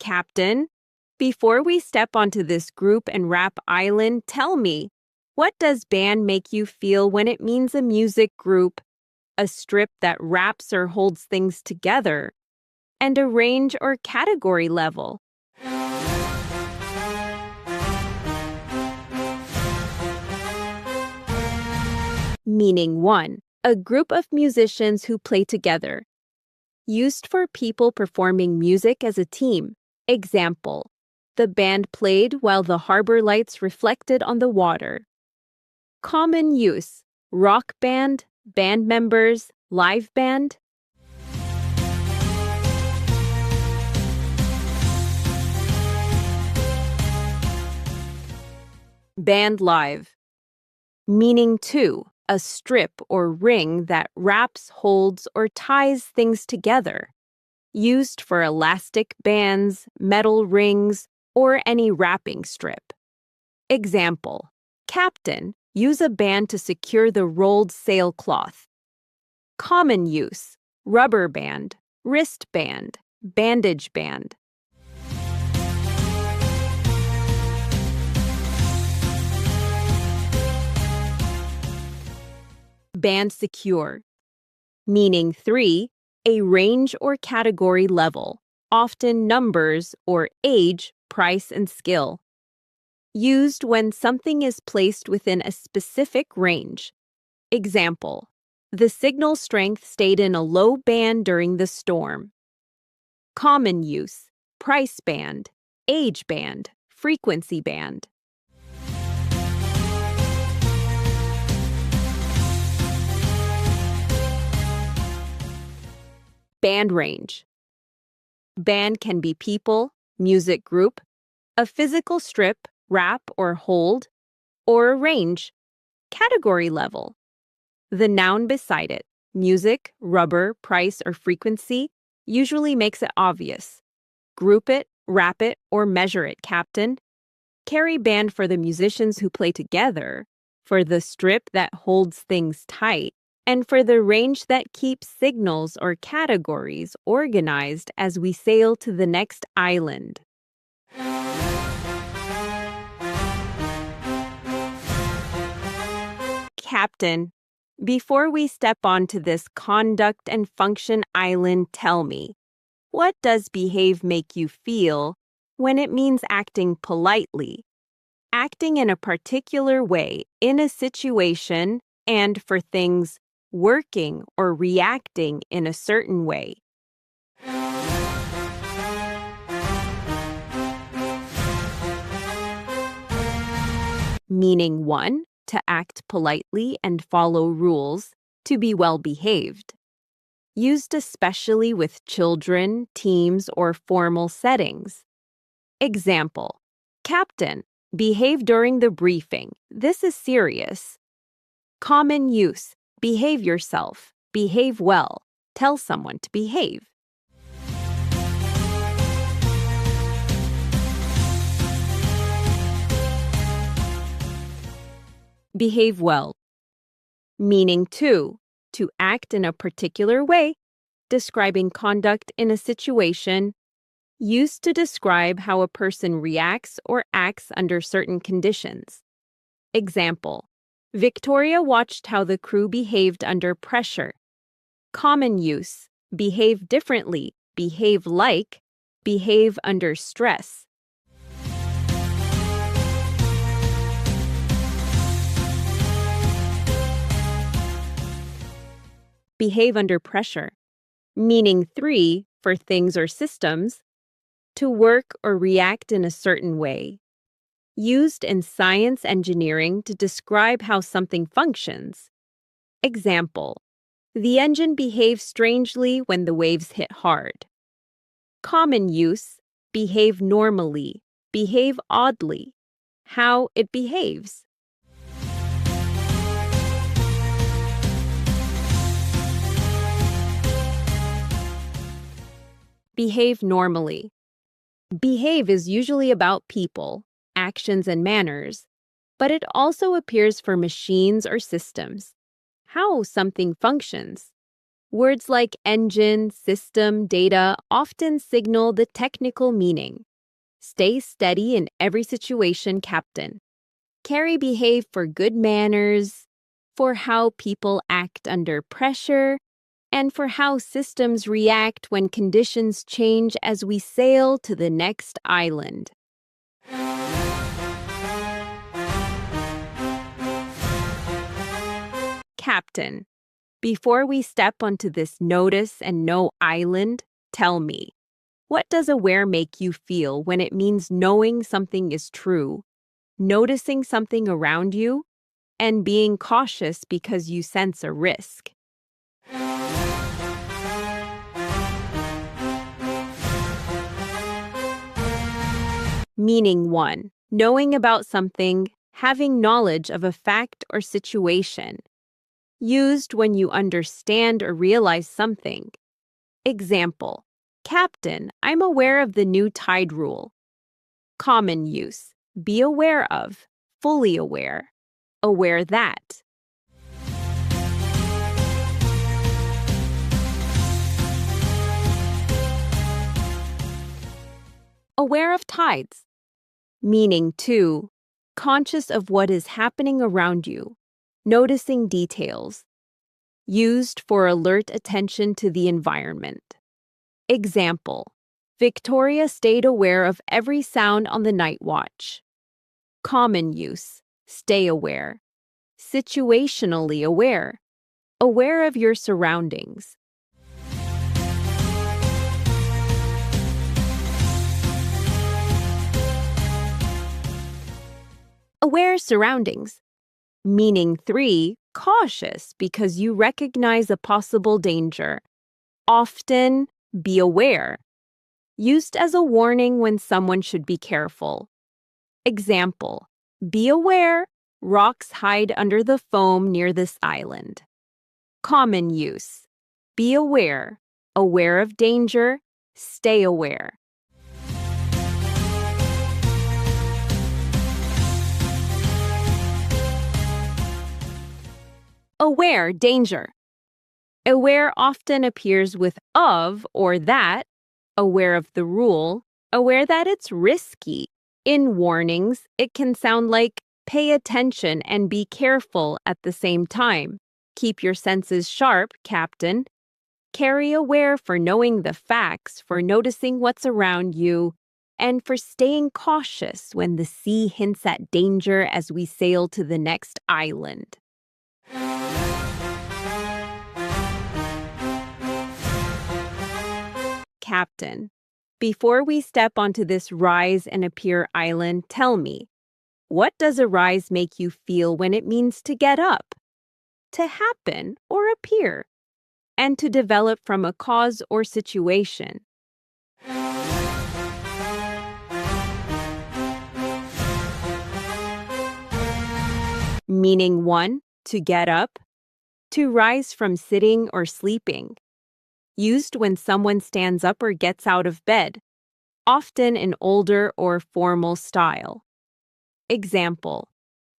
Captain. Before we step onto this group and rap island, tell me, what does band make you feel when it means a music group, a strip that wraps or holds things together, and a range or category level? Meaning 1. A group of musicians who play together. Used for people performing music as a team. Example: the band played while the harbor lights reflected on the water. Common use: rock band, band members, live band. Band live. Meaning 2. A strip or ring that wraps, holds, or ties things together. Used for elastic bands, metal rings, or any wrapping strip. Example: Captain, use a band to secure the rolled sailcloth. Common use: rubber band, wristband, bandage band. Band secure. Meaning 3. A range or category level, often numbers or age, price, and skill. Used when something is placed within a specific range. Example: the signal strength stayed in a low band during the storm. Common use: price band, age band, frequency band. Band range. Band can be people, music group, a physical strip, wrap or hold, or a range. Category level. The noun beside it, music, rubber, price, or frequency, usually makes it obvious. Group it, wrap it, or measure it, Captain. Carry band for the musicians who play together, for the strip that holds things tight, and for the range that keeps signals or categories organized as we sail to the next island. Captain, before we step onto this conduct and function island, tell me, what does behave make you feel when it means acting politely? Acting in a particular way in a situation, and for things working or reacting in a certain way. Meaning 1. To act politely and follow rules, to be well behaved. Used especially with children, teams, or formal settings. Example: Captain, behave during the briefing. This is serious. Common use: behave yourself, behave well, tell someone to behave. Behave well. Meaning 2. To act in a particular way, describing conduct in a situation. Used to describe how a person reacts or acts under certain conditions. Example: Victoria watched how the crew behaved under pressure. Common use: behave differently, behave like, behave under stress. Behave under pressure. Meaning 3. For things or systems. To work or react in a certain way. Used in science engineering to describe how something functions. Example: the engine behaves strangely when the waves hit hard. Common use: behave normally, behave oddly, how it behaves. Behave normally. Behave is usually about people, actions, and manners, but it also appears for machines or systems. How something functions. Words like engine, system, data often signal the technical meaning. Stay steady in every situation, Captain. Carry behave for good manners, for how people act under pressure, and for how systems react when conditions change as we sail to the next island. Captain, before we step onto this notice and know island, tell me, what does aware make you feel when it means knowing something is true, noticing something around you, and being cautious because you sense a risk? Meaning 1. Knowing about something, having knowledge of a fact or situation. Used when you understand or realize something. Example, Captain, I'm aware of the new tide rule. Common use, be aware of, fully aware, aware that. Aware of tides. Meaning 2, conscious of what is happening around you, noticing details. Used for alert attention to the environment. Example, Victoria stayed aware of every sound on the night watch. Common use, stay aware. Situationally aware, aware of your surroundings. Aware surroundings. Meaning 3, cautious because you recognize a possible danger. Often, be aware. Used as a warning when someone should be careful. Example, be aware, rocks hide under the foam near this island. Common use, be aware, aware of danger, stay aware. Aware, danger. Aware often appears with of or that, aware of the rule, aware that it's risky. In warnings, it can sound like pay attention and be careful at the same time. Keep your senses sharp, Captain. Carry aware for knowing the facts, for noticing what's around you, and for staying cautious when the sea hints at danger as we sail to the next island. Captain, before we step onto this rise and appear island, tell me, what does arise make you feel when it means to get up, to happen or appear, and to develop from a cause or situation? Meaning 1, to get up, to rise from sitting or sleeping. Used when someone stands up or gets out of bed, often in older or formal style. Example,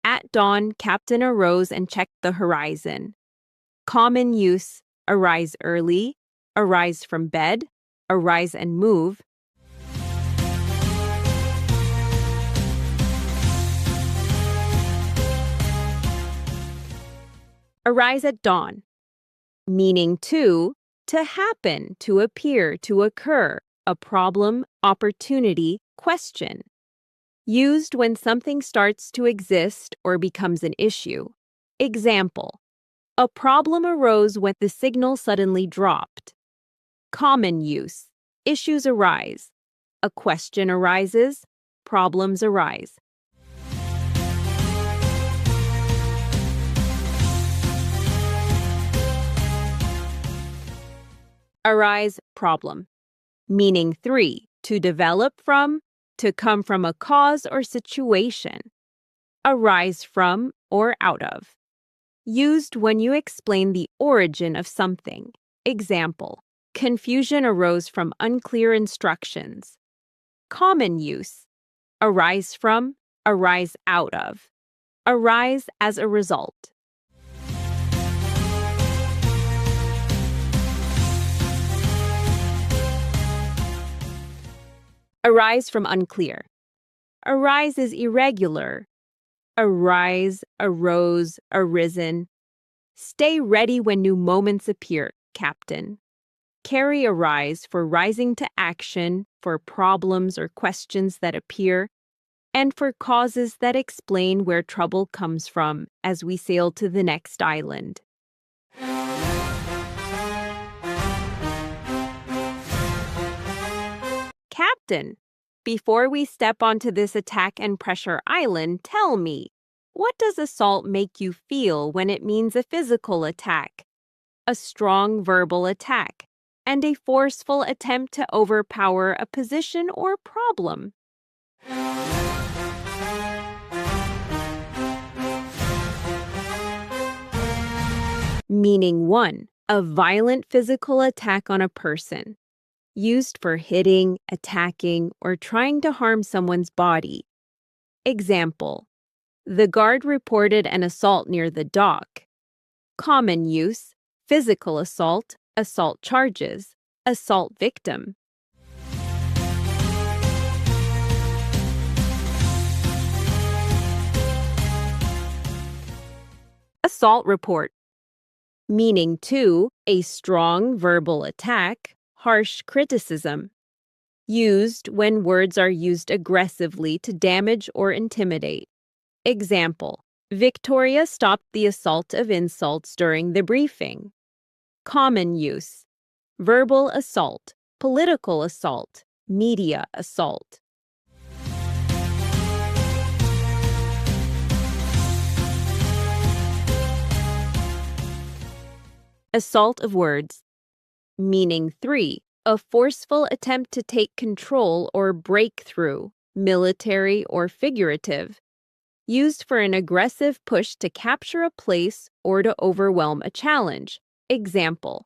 at dawn, Captain arose and checked the horizon. Common use, arise early, arise from bed, arise and move. Arise at dawn. Meaning 2, to happen, to appear, to occur, a problem, opportunity, question. Used when something starts to exist or becomes an issue. Example, a problem arose when the signal suddenly dropped. Common use, issues arise. A question arises, problems arise. Arise, problem. Meaning 3, to develop from, to come from a cause or situation. Arise from or out of. Used when you explain the origin of something. Example, confusion arose from unclear instructions. Common use, arise from, arise out of. Arise as a result. Arise from unclear. Arise is irregular. Arise, arose, arisen. Stay ready when new moments appear, Captain. Carry arise for rising to action, for problems or questions that appear, and for causes that explain where trouble comes from as we sail to the next island. Captain, before we step onto this attack and pressure island, tell me, what does assault make you feel when it means a physical attack, a strong verbal attack, and a forceful attempt to overpower a position or problem? Meaning 1. A violent physical attack on a person, used for hitting, attacking, or trying to harm someone's body. Example: the guard reported an assault near the dock. Common use: physical assault, assault charges, assault victim. Assault report. Meaning 2. A strong verbal attack, harsh criticism. Used when words are used aggressively to damage or intimidate. Example: Victoria stopped the assault of insults during the briefing. Common use: verbal assault, political assault, media assault. Assault of words. Meaning 3. A forceful attempt to take control or break through, military or figurative. Used for an aggressive push to capture a place or to overwhelm a challenge. Example: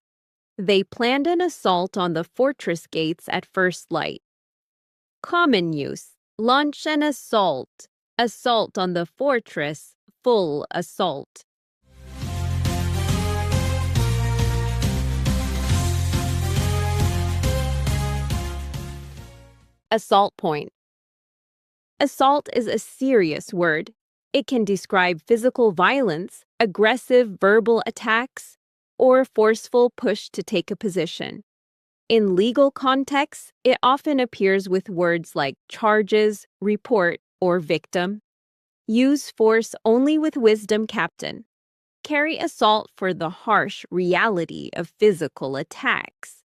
they planned an assault on the fortress gates at first light. Common use: launch an assault, assault on the fortress, full assault. Assault point. Assault is a serious word. It can describe physical violence, aggressive verbal attacks, or forceful push to take a position. In legal contexts, it often appears with words like charges, report, or victim. Use force only with wisdom, Captain. Carry assault for the harsh reality of physical attacks,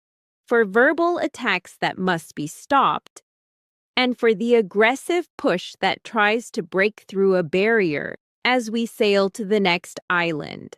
for verbal attacks that must be stopped, and for the aggressive push that tries to break through a barrier as we sail to the next island.